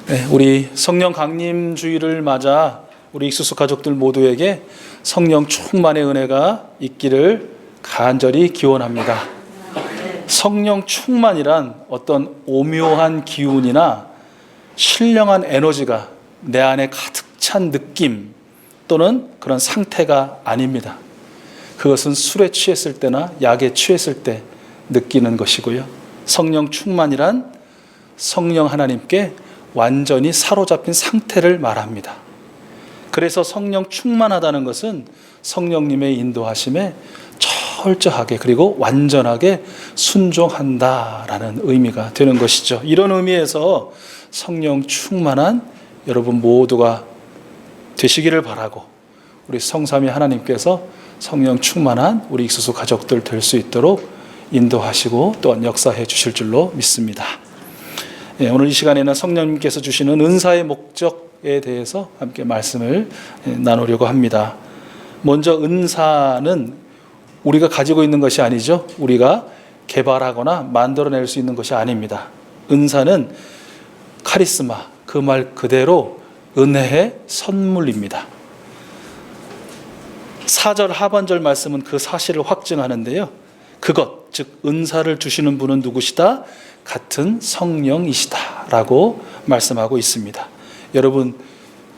네, 우리 성령 강림 주일을 맞아 우리 익수수 가족들 모두에게 성령 충만의 은혜가 있기를 간절히 기원합니다. 성령 충만이란 어떤 오묘한 기운이나 신령한 에너지가 내 안에 가득 찬 느낌 또는 그런 상태가 아닙니다. 그것은 술에 취했을 때나 약에 취했을 때 느끼는 것이고요. 성령 충만이란 성령 하나님께 완전히 사로잡힌 상태를 말합니다. 그래서 성령 충만하다는 것은 성령님의 인도하심에 철저하게 그리고 완전하게 순종한다라는 의미가 되는 것이죠. 이런 의미에서 성령 충만한 여러분 모두가 되시기를 바라고 우리 성삼위 하나님께서 성령 충만한 우리 익수수 가족들 될 수 있도록 인도하시고 또한 역사해 주실 줄로 믿습니다. 오늘 이 시간에는 성령님께서 주시는 은사의 목적에 대해서 함께 말씀을 나누려고 합니다. 먼저 은사는 우리가 가지고 있는 것이 아니죠. 우리가 개발하거나 만들어낼 수 있는 것이 아닙니다. 은사는 카리스마, 그 말 그대로 은혜의 선물입니다. 4절 하반절 말씀은 그 사실을 확증하는데요. 그것, 즉 은사를 주시는 분은 누구시다? 같은 성령이시다 라고 말씀하고 있습니다. 여러분,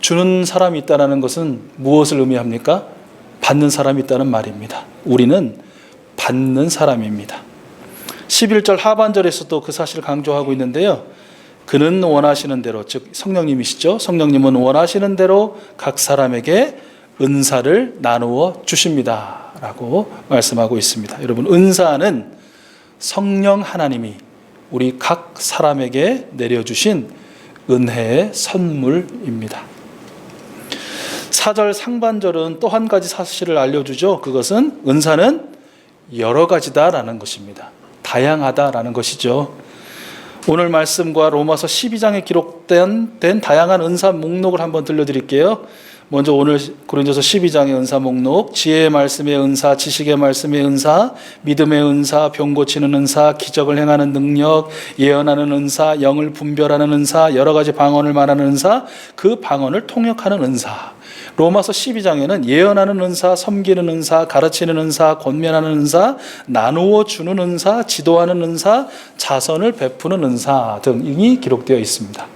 주는 사람이 있다는 것은 무엇을 의미합니까? 받는 사람이 있다는 말입니다. 우리는 받는 사람입니다. 11절 하반절에서도 그 사실을 강조하고 있는데요. 그는 원하시는 대로, 즉 성령님이시죠. 성령님은 원하시는 대로 각 사람에게 은사를 나누어 주십니다 라고 말씀하고 있습니다. 여러분, 은사는 성령 하나님이 우리 각 사람에게 내려주신 은혜의 선물입니다. 4절 상반절은 또 한 가지 사실을 알려주죠. 그것은 은사는 여러 가지다라는 것입니다. 다양하다라는 것이죠. 오늘 말씀과 로마서 12장에 기록된 다양한 은사 목록을 한번 들려드릴게요. 먼저 오늘 고린도서 12장의 은사 목록, 지혜의 말씀의 은사, 지식의 말씀의 은사, 믿음의 은사, 병 고치는 은사, 기적을 행하는 능력, 예언하는 은사, 영을 분별하는 은사, 여러 가지 방언을 말하는 은사, 그 방언을 통역하는 은사. 로마서 12장에는 예언하는 은사, 섬기는 은사, 가르치는 은사, 권면하는 은사, 나누어 주는 은사, 지도하는 은사, 자선을 베푸는 은사 등이 기록되어 있습니다.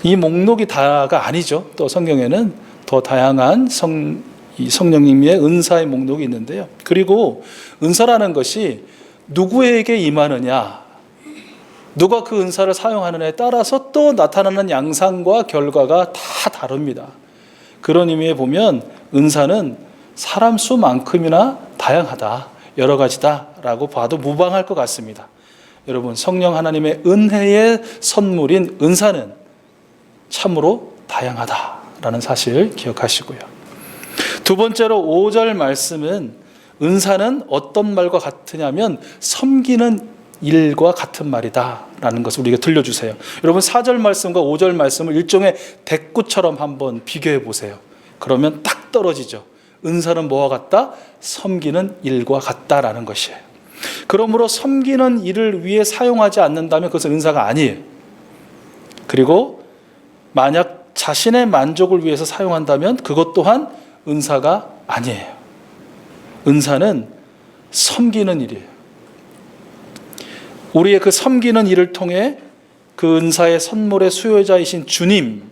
이 목록이 다가 아니죠. 또 성경에는 더 다양한 성령님의 은사의 목록이 있는데요. 그리고 은사라는 것이 누구에게 임하느냐, 누가 그 은사를 사용하느냐에 따라서 또 나타나는 양상과 결과가 다 다릅니다. 그런 의미에 보면 은사는 사람 수만큼이나 다양하다, 여러 가지다라고 봐도 무방할 것 같습니다. 여러분, 성령 하나님의 은혜의 선물인 은사는 참으로 다양하다라는 사실 기억하시고요. 두 번째로 5절 말씀은 은사는 어떤 말과 같으냐면 섬기는 일과 같은 말이다라는 것을 우리에게 들려주세요. 여러분, 4절 말씀과 5절 말씀을 일종의 대꾸처럼 한번 비교해 보세요. 그러면 딱 떨어지죠. 은사는 뭐와 같다? 섬기는 일과 같다라는 것이에요. 그러므로 섬기는 일을 위해 사용하지 않는다면 그것은 은사가 아니에요. 그리고 만약 자신의 만족을 위해서 사용한다면 그것 또한 은사가 아니에요. 은사는 섬기는 일이에요. 우리의 그 섬기는 일을 통해 그 은사의 선물의 수요자이신 주님.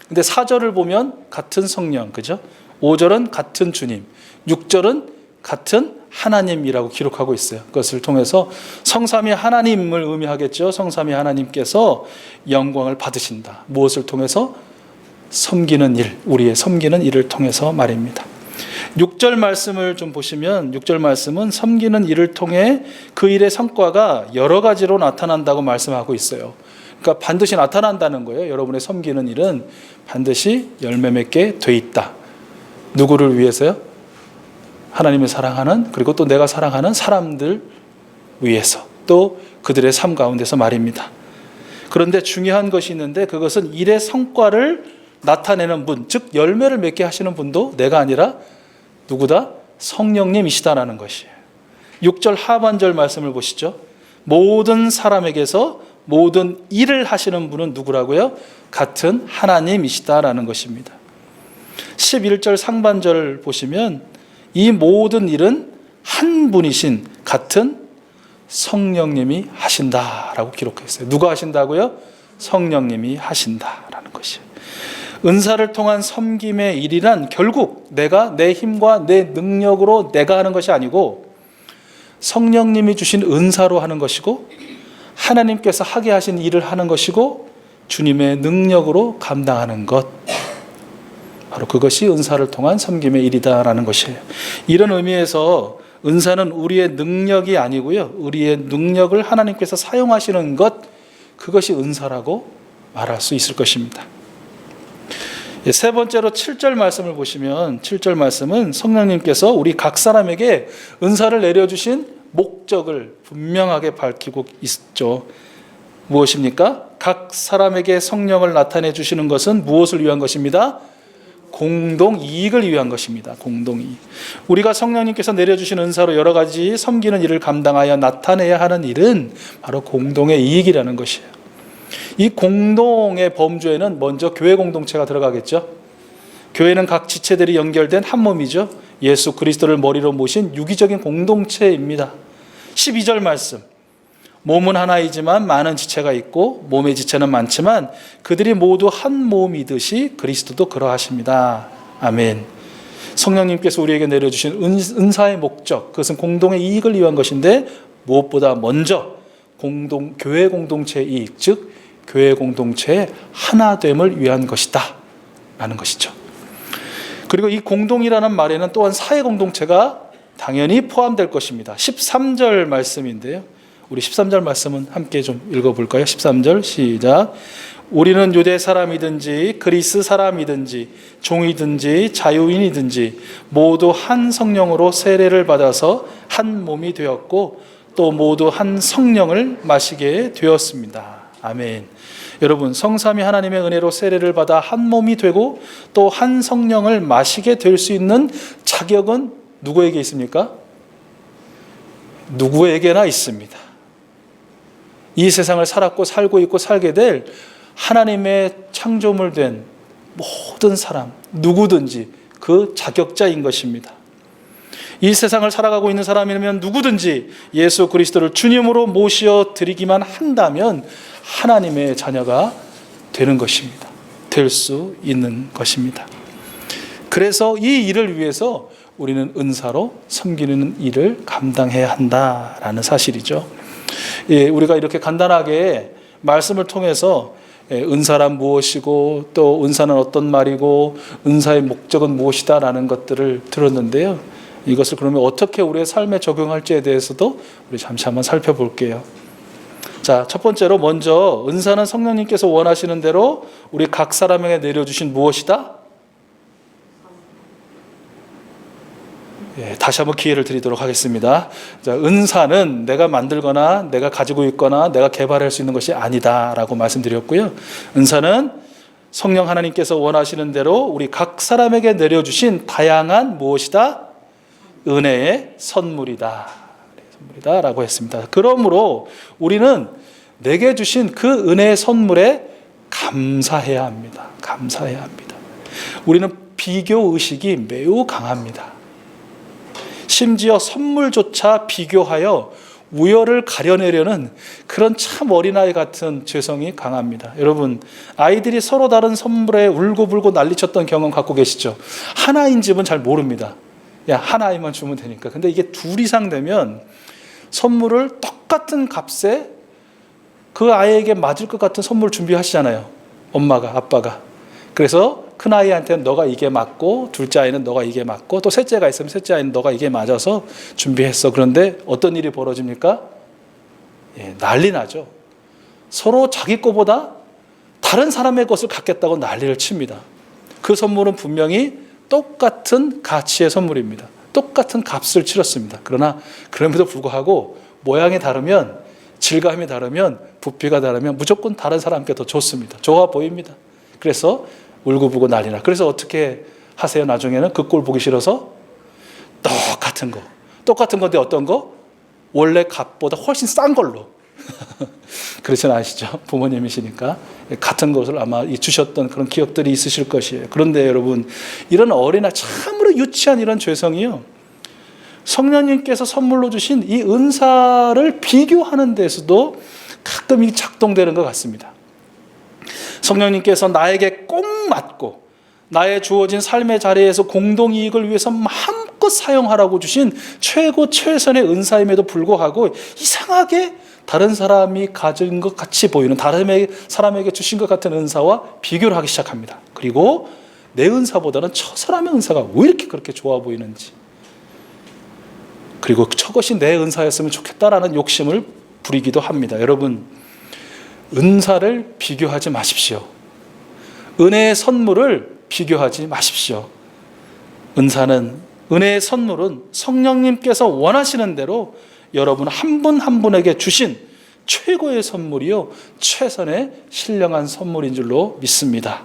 근데 4절을 보면 같은 성령, 그죠? 5절은 같은 주님, 6절은 같은 하나님이라고 기록하고 있어요. 그것을 통해서 성삼위 하나님을 의미하겠죠. 성삼위 하나님께서 영광을 받으신다. 무엇을 통해서? 섬기는 일, 우리의 섬기는 일을 통해서 말입니다. 6절 말씀을 좀 보시면 6절 말씀은 섬기는 일을 통해 그 일의 성과가 여러 가지로 나타난다고 말씀하고 있어요. 그러니까 반드시 나타난다는 거예요. 여러분의 섬기는 일은 반드시 열매 맺게 돼 있다. 누구를 위해서요? 하나님을 사랑하는, 그리고 또 내가 사랑하는 사람들 위해서, 또 그들의 삶 가운데서 말입니다. 그런데 중요한 것이 있는데 그것은 일의 성과를 나타내는 분, 즉 열매를 맺게 하시는 분도 내가 아니라 누구다? 성령님이시다라는 것이에요. 6절 하반절 말씀을 보시죠. 모든 사람에게서 모든 일을 하시는 분은 누구라고요? 같은 하나님이시다라는 것입니다. 11절 상반절 보시면 이 모든 일은 한 분이신 같은 성령님이 하신다라고 기록했어요. 누가 하신다고요? 성령님이 하신다라는 것이에요. 은사를 통한 섬김의 일이란 결국 내가 내 힘과 내 능력으로 내가 하는 것이 아니고 성령님이 주신 은사로 하는 것이고 하나님께서 하게 하신 일을 하는 것이고 주님의 능력으로 감당하는 것, 바로 그것이 은사를 통한 섬김의 일이다라는 것이에요. 이런 의미에서 은사는 우리의 능력이 아니고요, 우리의 능력을 하나님께서 사용하시는 것, 그것이 은사라고 말할 수 있을 것입니다. 세 번째로 7절 말씀을 보시면 7절 말씀은 성령님께서 우리 각 사람에게 은사를 내려주신 목적을 분명하게 밝히고 있죠. 무엇입니까? 각 사람에게 성령을 나타내 주시는 것은 무엇을 위한 것입니다? 공동 이익을 위한 것입니다. 공동 이익. 우리가 성령님께서 내려주신 은사로 여러 가지 섬기는 일을 감당하여 나타내야 하는 일은 바로 공동의 이익이라는 것이에요. 이 공동의 범주에는 먼저 교회 공동체가 들어가겠죠. 교회는 각 지체들이 연결된 한 몸이죠. 예수 그리스도를 머리로 모신 유기적인 공동체입니다. 12절 말씀, 몸은 하나이지만 많은 지체가 있고 몸의 지체는 많지만 그들이 모두 한 몸이듯이 그리스도도 그러하십니다. 아멘. 성령님께서 우리에게 내려주신 은사의 목적, 그것은 공동의 이익을 위한 것인데 무엇보다 먼저 교회 공동체의 이익, 즉 교회 공동체의 하나됨을 위한 것이다 라는 것이죠. 그리고 이 공동이라는 말에는 또한 사회 공동체가 당연히 포함될 것입니다. 13절 말씀인데요, 우리 13절 말씀은 함께 좀 읽어볼까요? 13절 시작. 우리는 유대 사람이든지 그리스 사람이든지 종이든지 자유인이든지 모두 한 성령으로 세례를 받아서 한 몸이 되었고 또 모두 한 성령을 마시게 되었습니다. 아멘. 여러분, 성삼위 하나님의 은혜로 세례를 받아 한 몸이 되고 또 한 성령을 마시게 될 수 있는 자격은 누구에게 있습니까? 누구에게나 있습니다. 이 세상을 살았고 살고 있고 살게 될 하나님의 창조물 된 모든 사람, 누구든지 그 자격자인 것입니다. 이 세상을 살아가고 있는 사람이면 누구든지 예수 그리스도를 주님으로 모셔 드리기만 한다면 하나님의 자녀가 되는 것입니다. 될 수 있는 것입니다. 그래서 이 일을 위해서 우리는 은사로 섬기는 일을 감당해야 한다라는 사실이죠. 우리가 이렇게 간단하게 말씀을 통해서 은사란 무엇이고 또 은사는 어떤 말이고 은사의 목적은 무엇이다라는 것들을 들었는데요. 이것을 그러면 어떻게 우리의 삶에 적용할지에 대해서도 우리 잠시 한번 살펴볼게요. 자, 첫 번째로 먼저 은사는 성령님께서 원하시는 대로 우리 각 사람에게 내려주신 무엇이다? 다시 한번 기회를 드리도록 하겠습니다. 자, 은사는 내가 만들거나 내가 가지고 있거나 내가 개발할 수 있는 것이 아니다라고 말씀드렸고요. 은사는 성령 하나님께서 원하시는 대로 우리 각 사람에게 내려주신 다양한 무엇이다? 은혜의 선물이다 라고 했습니다. 그러므로 우리는 내게 주신 그 은혜의 선물에 감사해야 합니다. 감사해야 합니다. 우리는 비교 의식이 매우 강합니다. 심지어 선물조차 비교하여 우열을 가려내려는 그런 참 어린아이 같은 죄성이 강합니다. 여러분, 아이들이 서로 다른 선물에 울고불고 난리쳤던 경험 갖고 계시죠? 하나인 집은 잘 모릅니다. 야, 하나이만 주면 되니까. 근데 이게 둘 이상 되면 선물을 똑같은 값에 그 아이에게 맞을 것 같은 선물 준비하시잖아요. 엄마가, 아빠가. 그래서 큰 아이한테는 너가 이게 맞고 둘째 아이는 너가 이게 맞고 또 셋째가 있으면 셋째 아이는 너가 이게 맞아서 준비했어. 그런데 어떤 일이 벌어집니까? 난리 나죠. 서로 자기 거보다 다른 사람의 것을 갖겠다고 난리를 칩니다. 그 선물은 분명히 똑같은 가치의 선물입니다. 똑같은 값을 치렀습니다. 그러나 그럼에도 불구하고 모양이 다르면, 질감이 다르면, 부피가 다르면 무조건 다른 사람께 더 좋습니다. 좋아 보입니다. 그래서 울고불고 난리나. 그래서 어떻게 하세요? 나중에는 그 꼴 보기 싫어서 똑같은 건데 어떤 거? 원래 값보다 훨씬 싼 걸로 그렇진 않으시죠. 부모님이시니까 같은 것을 아마 주셨던 그런 기억들이 있으실 것이에요. 그런데 여러분, 이런 어린아이, 참으로 유치한 이런 죄성이요, 성령님께서 선물로 주신 이 은사를 비교하는 데서도 가끔 이 작동되는 것 같습니다. 성령님께서 나에게 꼭 맞고 나의 주어진 삶의 자리에서 공동이익을 위해서 마음껏 사용하라고 주신 최고 최선의 은사임에도 불구하고 이상하게 다른 사람이 가진 것 같이 보이는, 다른 사람에게 주신 것 같은 은사와 비교를 하기 시작합니다. 그리고 내 은사보다는 저 사람의 은사가 왜 이렇게 그렇게 좋아 보이는지, 그리고 저것이 내 은사였으면 좋겠다라는 욕심을 부리기도 합니다. 여러분, 은사를 비교하지 마십시오. 은혜의 선물을 비교하지 마십시오. 은혜의 선물은 성령님께서 원하시는 대로 여러분 한 분 한 분에게 주신 최고의 선물이요, 최선의 신령한 선물인 줄로 믿습니다.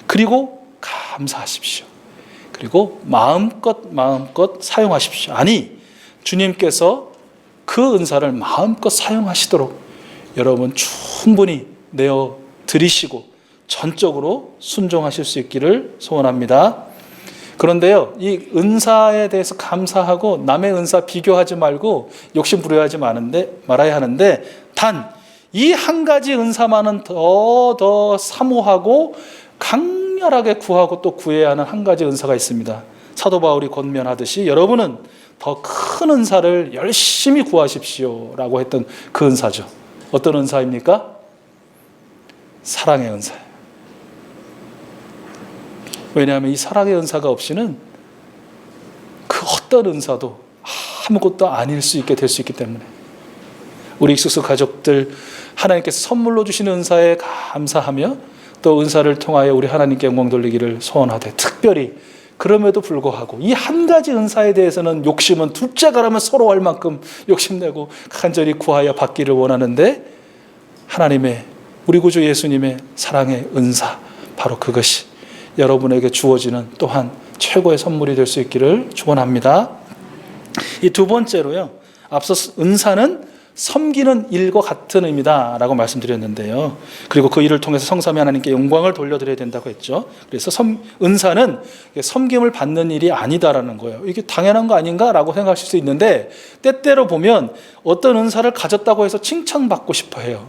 그리고 감사하십시오. 그리고 마음껏 사용하십시오. 아니, 주님께서 그 은사를 마음껏 사용하시도록 여러분 충분히 내어 드리시고 전적으로 순종하실 수 있기를 소원합니다. 그런데요, 이 은사에 대해서 감사하고 남의 은사 비교하지 말고 욕심 부려하지 말아야 하는데, 단 이 한 가지 은사만은 더 사모하고 강렬하게 구하고 또 구해야 하는 한 가지 은사가 있습니다. 사도 바울이 권면하듯이 여러분은 더 큰 은사를 열심히 구하십시오라고 했던 그 은사죠. 어떤 은사입니까? 사랑의 은사예요. 왜냐하면 이 사랑의 은사가 없이는 그 어떤 은사도 아무것도 아닐 수 있게 될 수 있기 때문에, 우리 익숙수 가족들, 하나님께서 선물로 주시는 은사에 감사하며 또 은사를 통하여 우리 하나님께 영광 돌리기를 소원하되, 특별히 그럼에도 불구하고 이 한 가지 은사에 대해서는 욕심은 둘째 가라면 서로 할 만큼 욕심내고 간절히 구하여 받기를 원하는데, 하나님의, 우리 구주 예수님의 사랑의 은사, 바로 그것이 여러분에게 주어지는 또한 최고의 선물이 될 수 있기를 축원합니다. 이 두 번째로요, 앞서 은사는 섬기는 일과 같은 의미다 라고 말씀드렸는데요, 그리고 그 일을 통해서 성삼위 하나님께 영광을 돌려드려야 된다고 했죠. 그래서 은사는 섬김을 받는 일이 아니다라는 거예요. 이게 당연한 거 아닌가 라고 생각하실 수 있는데, 때때로 보면 어떤 은사를 가졌다고 해서 칭찬받고 싶어 해요.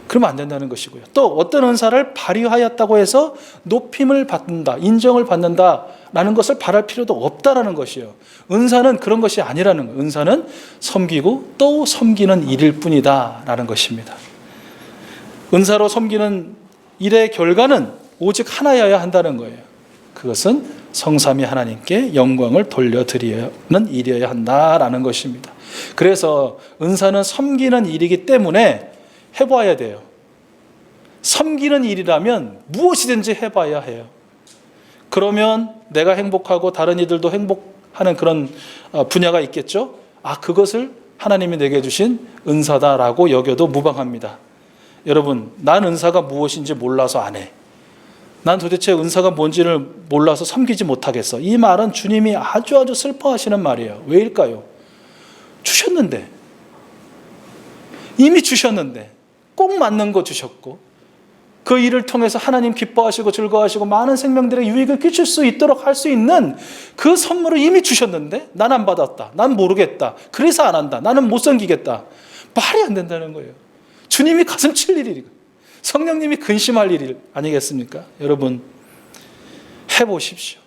그러면 안 된다는 것이고요. 또 어떤 은사를 발휘하였다고 해서 높임을 받는다, 인정을 받는다라는 것을 바랄 필요도 없다라는 것이에요. 은사는 그런 것이 아니라는 거예요. 은사는 섬기고 또 섬기는 일일 뿐이다라는 것입니다. 은사로 섬기는 일의 결과는 오직 하나여야 한다는 거예요. 그것은 성삼위 하나님께 영광을 돌려드리는 일이어야 한다라는 것입니다. 그래서 은사는 섬기는 일이기 때문에 해봐야 돼요. 섬기는 일이라면 무엇이든지 해봐야 해요. 그러면 내가 행복하고 다른 이들도 행복하는 그런 분야가 있겠죠. 그것을 하나님이 내게 주신 은사다라고 여겨도 무방합니다. 여러분, 난 은사가 무엇인지 몰라서 안 해. 난 도대체 은사가 뭔지를 몰라서 섬기지 못하겠어. 이 말은 주님이 아주 슬퍼하시는 말이에요. 왜일까요? 주셨는데, 이미 주셨는데, 꼭 맞는 거 주셨고, 그 일을 통해서 하나님 기뻐하시고 즐거워하시고 많은 생명들의 유익을 끼칠 수 있도록 할 수 있는 그 선물을 이미 주셨는데, 난 안 받았다, 난 모르겠다, 그래서 안 한다, 나는 못 섬기겠다. 말이 안 된다는 거예요. 주님이 가슴 칠 일이, 성령님이 근심할 일 아니겠습니까? 여러분, 해보십시오.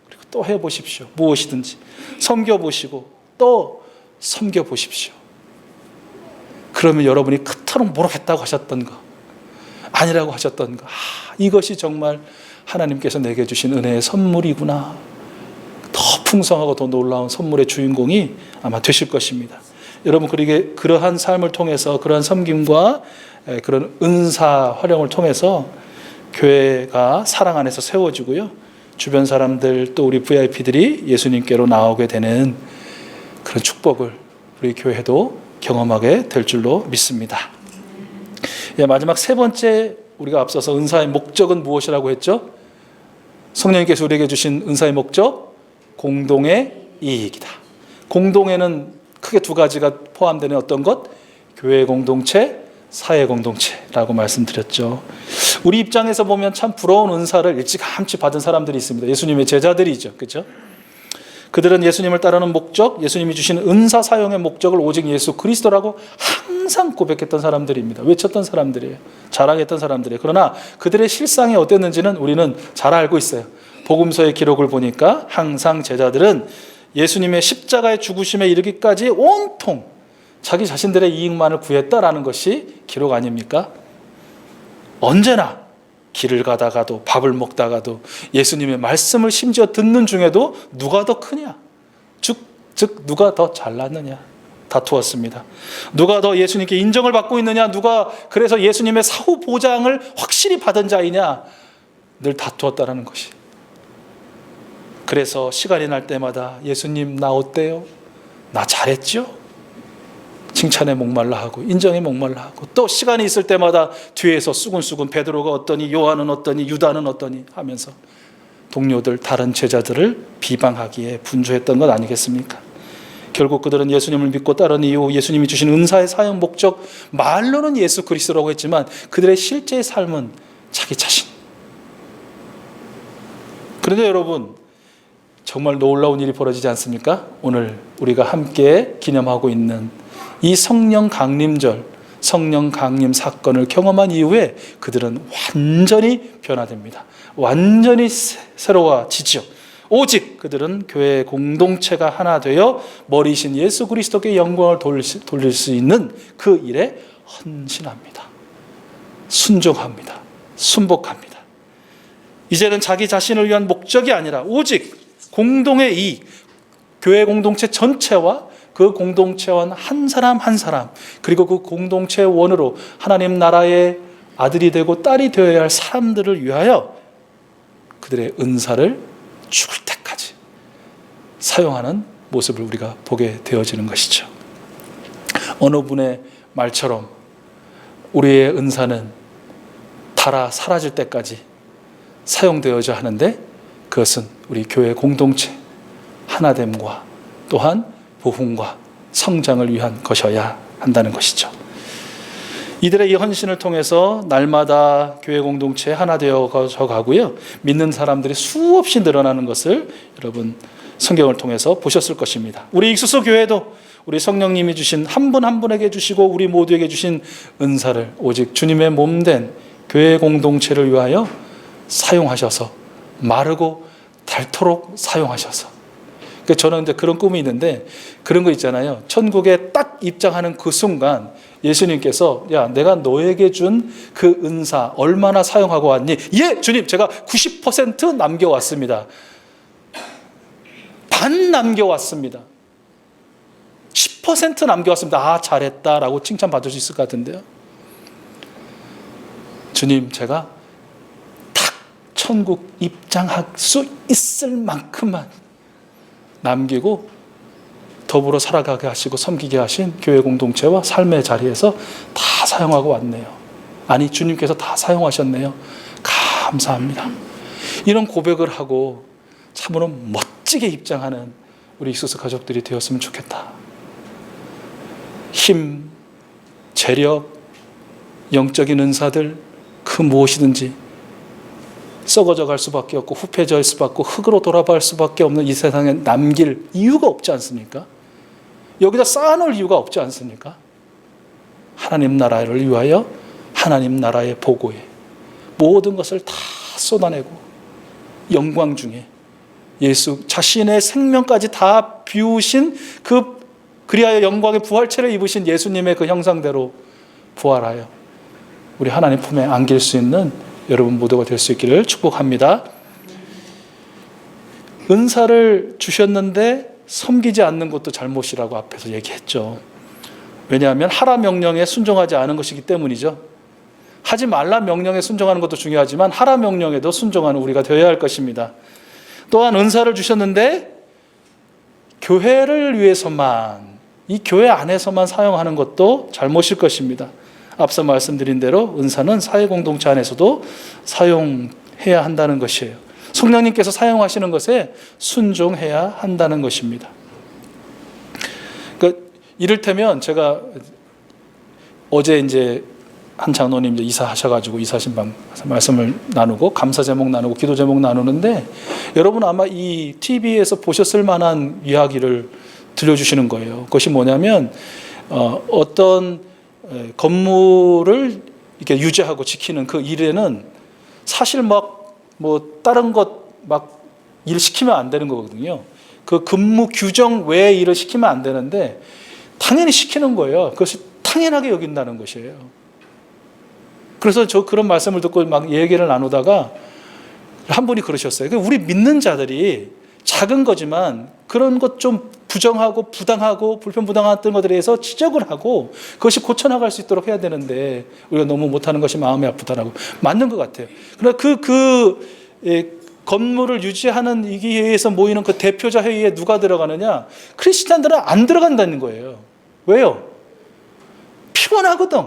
그리고 또 해보십시오. 무엇이든지 섬겨보시고 또 섬겨보십시오. 그러면 여러분이 그토록 모르겠다고 하셨던 거, 아니라고 하셨던 거, 이것이 정말 하나님께서 내게 주신 은혜의 선물이구나, 더 풍성하고 더 놀라운 선물의 주인공이 아마 되실 것입니다. 여러분, 그러한 삶을 통해서, 그러한 섬김과 그런 은사 활용을 통해서 교회가 사랑 안에서 세워지고요, 주변 사람들 또 우리 VIP들이 예수님께로 나오게 되는 그런 축복을 우리 교회도 경험하게 될 줄로 믿습니다. 마지막 세 번째, 우리가 앞서서 은사의 목적은 무엇이라고 했죠? 성령님께서 우리에게 주신 은사의 목적, 공동의 이익이다. 공동에는 크게 두 가지가 포함되는 어떤 것? 교회 공동체, 사회 공동체라고 말씀드렸죠. 우리 입장에서 보면 참 부러운 은사를 일찌감치 받은 사람들이 있습니다. 예수님의 제자들이죠. 그렇죠? 그들은 예수님을 따르는 목적, 예수님이 주신 은사 사용의 목적을 오직 예수 그리스도라고 항상 고백했던 사람들입니다. 외쳤던 사람들이에요. 자랑했던 사람들이에요. 그러나 그들의 실상이 어땠는지는 우리는 잘 알고 있어요. 복음서의 기록을 보니까 항상 제자들은 예수님의 십자가의 죽으심에 이르기까지 온통 자기 자신들의 이익만을 구했다라는 것이 기록 아닙니까? 언제나 길을 가다가도 밥을 먹다가도 예수님의 말씀을 심지어 듣는 중에도 누가 더 크냐? 즉 누가 더 잘났느냐? 다투었습니다. 누가 더 예수님께 인정을 받고 있느냐? 누가 그래서 예수님의 사후 보장을 확실히 받은 자이냐? 늘 다투었다라는 것이. 그래서 시간이 날 때마다 예수님 나 어때요? 나 잘했죠? 칭찬에 목말라 하고 인정에 목말라 하고 또 시간이 있을 때마다 뒤에서 수근수근 베드로가 어떠니 요한은 어떠니 유다는 어떠니 하면서 동료들 다른 제자들을 비방하기에 분주했던 것 아니겠습니까? 결국 그들은 예수님을 믿고 따른 이후 예수님이 주신 은사의 사용 목적 말로는 예수 그리스도라고 했지만 그들의 실제 삶은 자기 자신. 그런데 여러분 정말 놀라운 일이 벌어지지 않습니까? 오늘 우리가 함께 기념하고 있는 이 성령 강림절, 성령 강림 사건을 경험한 이후에 그들은 완전히 변화됩니다. 완전히 새로워지죠. 오직 그들은 교회 공동체가 하나 되어 머리신 예수 그리스도께 영광을 돌릴 수 있는 그 일에 헌신합니다. 순종합니다. 순복합니다. 이제는 자기 자신을 위한 목적이 아니라 오직 공동의 이익, 교회 공동체 전체와 그 공동체원 한 사람 한 사람 그리고 그 공동체의 원으로 하나님 나라의 아들이 되고 딸이 되어야 할 사람들을 위하여 그들의 은사를 죽을 때까지 사용하는 모습을 우리가 보게 되어지는 것이죠. 어느 분의 말처럼 우리의 은사는 닳아 사라질 때까지 사용되어야 하는데 그것은 우리 교회 공동체 하나됨과 또한 부흥과 성장을 위한 것이어야 한다는 것이죠. 이들의 이 헌신을 통해서 날마다 교회 공동체 하나 되어 가고요. 믿는 사람들이 수없이 늘어나는 것을 여러분 성경을 통해서 보셨을 것입니다. 우리 익수소 교회도 우리 성령님이 주신 한 분 한 분에게 주시고 우리 모두에게 주신 은사를 오직 주님의 몸된 교회 공동체를 위하여 사용하셔서 마르고 닳도록 사용하셔서 저는 이제 그런 꿈이 있는데 그런 거 있잖아요. 천국에 딱 입장하는 그 순간 예수님께서 야 내가 너에게 준 그 은사 얼마나 사용하고 왔니? 예 주님 제가 90% 남겨왔습니다. 반 남겨왔습니다. 10% 남겨왔습니다. 아 잘했다라고 칭찬받을 수 있을 것 같은데요. 주님 제가 딱 천국 입장할 수 있을 만큼만 남기고 더불어 살아가게 하시고 섬기게 하신 교회 공동체와 삶의 자리에서 다 사용하고 왔네요. 아니 주님께서 다 사용하셨네요. 감사합니다. 이런 고백을 하고 참으로 멋지게 입장하는 우리 익수소 가족들이 되었으면 좋겠다. 힘, 재력, 영적인 은사들 그 무엇이든지 썩어져 갈 수밖에 없고 후패질 수밖에 없고 흙으로 돌아갈 수밖에 없는 이 세상에 남길 이유가 없지 않습니까? 여기다 쌓아놓을 이유가 없지 않습니까? 하나님 나라를 위하여 하나님 나라의 보고에 모든 것을 다 쏟아내고 영광 중에 예수 자신의 생명까지 다 비우신 그리하여 영광의 부활체를 입으신 예수님의 그 형상대로 부활하여 우리 하나님 품에 안길 수 있는 여러분 모두가 될 수 있기를 축복합니다. 은사를 주셨는데 섬기지 않는 것도 잘못이라고 앞에서 얘기했죠. 왜냐하면 하라 명령에 순종하지 않은 것이기 때문이죠. 하지 말라 명령에 순종하는 것도 중요하지만 하라 명령에도 순종하는 우리가 되어야 할 것입니다. 또한 은사를 주셨는데 교회를 위해서만 이 교회 안에서만 사용하는 것도 잘못일 것입니다. 앞서 말씀드린 대로 은사는 사회공동체 안에서도 사용해야 한다는 것이에요. 성령님께서 사용하시는 것에 순종해야 한다는 것입니다. 그러니까 이를테면 제가 어제 이제 한 장로님 이제 이사하셔가지고 이사신방 말씀을 나누고 감사 제목 나누고 기도 제목 나누는데 여러분 아마 이 TV에서 보셨을 만한 이야기를 들려주시는 거예요. 그것이 뭐냐면 어떤 건물을 이렇게 유지하고 지키는 그 일에는 사실 막 뭐 다른 것 막 일 시키면 안 되는 거거든요. 그 근무 규정 외의 일을 시키면 안 되는데 당연히 시키는 거예요. 그것이 당연하게 여긴다는 것이에요. 그래서 저 그런 말씀을 듣고 막 얘기를 나누다가 한 분이 그러셨어요. 우리 믿는 자들이 작은 거지만 그런 것 좀 부정하고 부당하고 불편부당한 것들에 대해서 지적을 하고 그것이 고쳐나갈 수 있도록 해야 되는데 우리가 너무 못하는 것이 마음이 아프다라고. 맞는 것 같아요. 그러나 건물을 유지하는 이기회에서 모이는 그 대표자 회의에 누가 들어가느냐? 크리스찬들은 안 들어간다는 거예요. 왜요? 피곤하거든.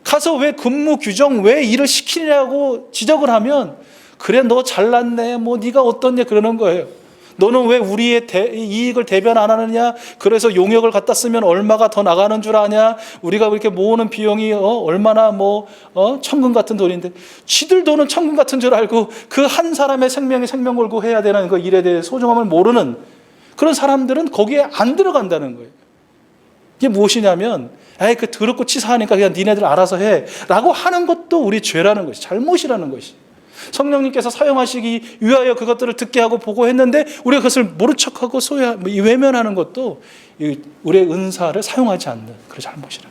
가서 왜 근무 규정 왜 일을 시키냐고 지적을 하면 그래 너 잘났네 뭐 네가 어떻냐 그러는 거예요. 너는 왜 우리의 이익을 대변 안 하느냐? 그래서 용역을 갖다 쓰면 얼마가 더 나가는 줄 아냐? 우리가 이렇게 모으는 비용이 얼마나 천금 같은 돈인데 지들 돈은 천금 같은 줄 알고 그 한 사람의 생명에 생명 걸고 해야 되는 그 일에 대해 소중함을 모르는 그런 사람들은 거기에 안 들어간다는 거예요. 이게 무엇이냐면 그 더럽고 치사하니까 그냥 니네들 알아서 해 라고 하는 것도 우리 죄라는 것이 잘못이라는 것이. 성령님께서 사용하시기 위하여 그것들을 듣게 하고 보고 했는데 우리가 그것을 모른 척하고 외면하는 것도 우리의 은사를 사용하지 않는 그런 잘못이라.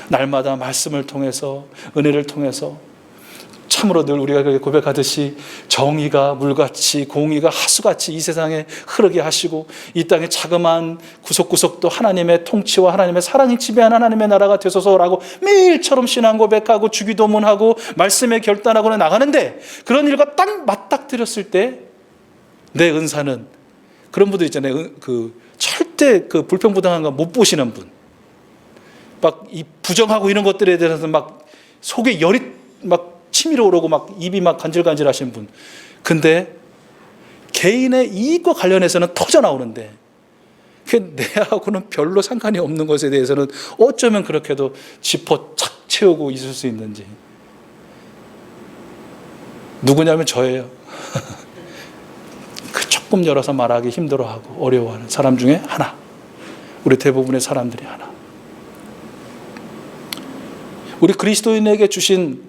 날마다 말씀을 통해서 은혜를 통해서 참으로 늘 우리가 그렇게 고백하듯이 정의가 물같이 공의가 하수같이 이 세상에 흐르게 하시고 이 땅의 자그마한 구석구석도 하나님의 통치와 하나님의 사랑이 지배하는 하나님의 나라가 되소서라고 매일처럼 신앙 고백하고 주기도문하고 말씀에 결단하고는 나가는데 그런 일과 딱 맞닥뜨렸을 때 내 은사는 그런 분들 있잖아요. 절대 불평부당한 거 못 보시는 분, 막 이 부정하고 이런 것들에 대해서 막 속에 열이 막 치밀어 오르고 막 입이 막 간질간질 하신 분. 근데 개인의 이익과 관련해서는 터져 나오는데 내하고는 별로 상관이 없는 것에 대해서는 어쩌면 그렇게도 짚어 착 채우고 있을 수 있는지. 누구냐면 저예요. 조금 열어서 말하기 힘들어하고 어려워하는 사람 중에 하나. 우리 대부분의 사람들이 하나. 우리 그리스도인에게 주신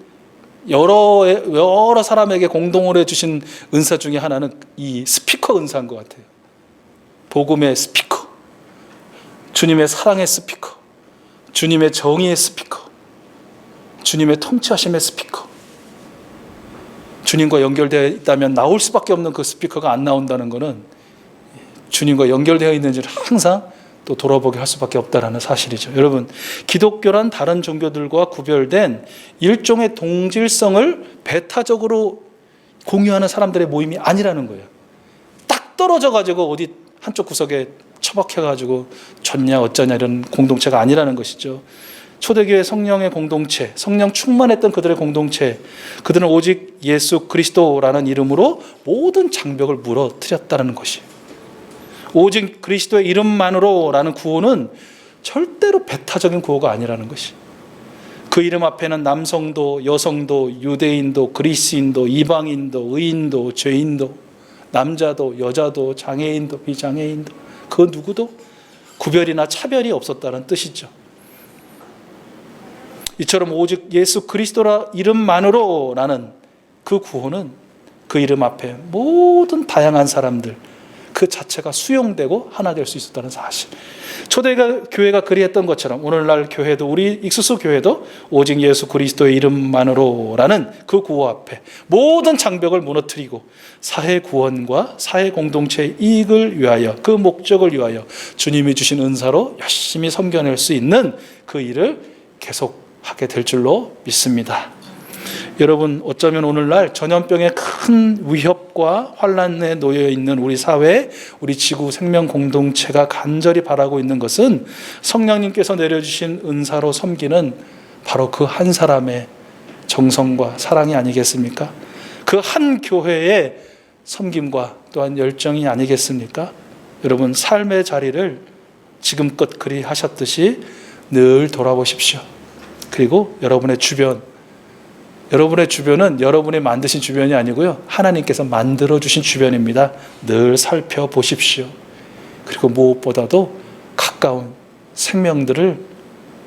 여러 사람에게 공동으로 해주신 은사 중에 하나는 이 스피커 은사인 것 같아요. 복음의 스피커, 주님의 사랑의 스피커, 주님의 정의의 스피커, 주님의 통치하심의 스피커. 주님과 연결되어 있다면 나올 수밖에 없는 그 스피커가 안 나온다는 것은 주님과 연결되어 있는지를 항상 또 돌아보게 할 수밖에 없다는 사실이죠. 여러분, 기독교란 다른 종교들과 구별된 일종의 동질성을 배타적으로 공유하는 사람들의 모임이 아니라는 거예요. 딱 떨어져가지고 어디 한쪽 구석에 처박혀가지고 좋냐 어쩌냐 이런 공동체가 아니라는 것이죠. 초대교회 성령의 공동체, 성령 충만했던 그들의 공동체, 그들은 오직 예수 그리스도라는 이름으로 모든 장벽을 무너뜨렸다는 것이에요. 오직 그리스도의 이름만으로라는 구호는 절대로 배타적인 구호가 아니라는 것이. 그 이름 앞에는 남성도 여성도 유대인도 그리스인도 이방인도 의인도 죄인도 남자도 여자도 장애인도 비장애인도 그 누구도 구별이나 차별이 없었다는 뜻이죠. 이처럼 오직 예수 그리스도라 이름만으로라는 그 구호는 그 이름 앞에 모든 다양한 사람들 그 자체가 수용되고 하나 될 수 있었다는 사실. 초대교회가 그리했던 것처럼 오늘날 교회도 우리 익수수 교회도 오직 예수 그리스도의 이름만으로라는 그 구호 앞에 모든 장벽을 무너뜨리고 사회 구원과 사회 공동체의 이익을 위하여 그 목적을 위하여 주님이 주신 은사로 열심히 섬겨낼 수 있는 그 일을 계속하게 될 줄로 믿습니다. 여러분, 어쩌면 오늘날 전염병의 큰 위협과 환란에 놓여 있는 우리 사회, 우리 지구 생명 공동체가 간절히 바라고 있는 것은 성령님께서 내려주신 은사로 섬기는 바로 그 한 사람의 정성과 사랑이 아니겠습니까? 그 한 교회의 섬김과 또한 열정이 아니겠습니까? 여러분, 삶의 자리를 지금껏 그리 하셨듯이 늘 돌아보십시오. 그리고 여러분의 주변은 여러분이 만드신 주변이 아니고요. 하나님께서 만들어주신 주변입니다. 늘 살펴보십시오. 그리고 무엇보다도 가까운 생명들을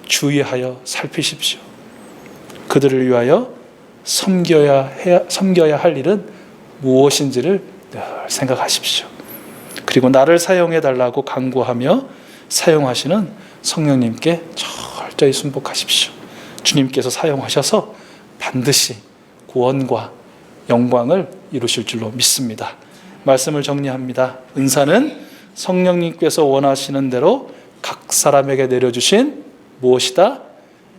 주의하여 살피십시오. 그들을 위하여 섬겨야 할 일은 무엇인지를 늘 생각하십시오. 그리고 나를 사용해 달라고 간구하며 사용하시는 성령님께 철저히 순복하십시오. 주님께서 사용하셔서 반드시 구원과 영광을 이루실 줄로 믿습니다. 말씀을 정리합니다. 은사는 성령님께서 원하시는 대로 각 사람에게 내려주신 무엇이다?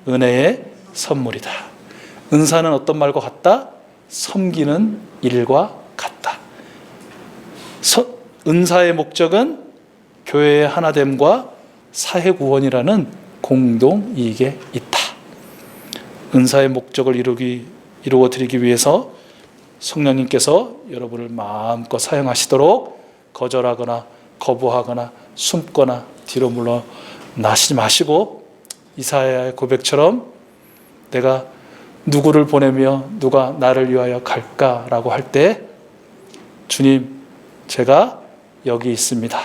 은혜의 선물이다. 은사는 어떤 말과 같다? 섬기는 일과 같다. 은사의 목적은 교회의 하나됨과 사회 구원이라는 공동 이익에 있다. 은사의 목적을 이루어 드리기 위해서 성령님께서 여러분을 마음껏 사용하시도록 거절하거나 거부하거나 숨거나 뒤로 물러나시지 마시고 이사야의 고백처럼 내가 누구를 보내며 누가 나를 위하여 갈까라고 할 때 주님, 제가 여기 있습니다.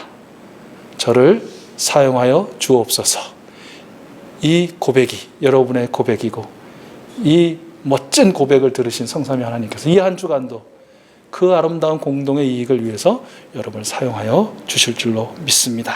저를 사용하여 주옵소서. 이 고백이 여러분의 고백이고 이 멋진 고백을 들으신 성삼위 하나님께서 이 한 주간도 그 아름다운 공동의 이익을 위해서 여러분을 사용하여 주실 줄로 믿습니다.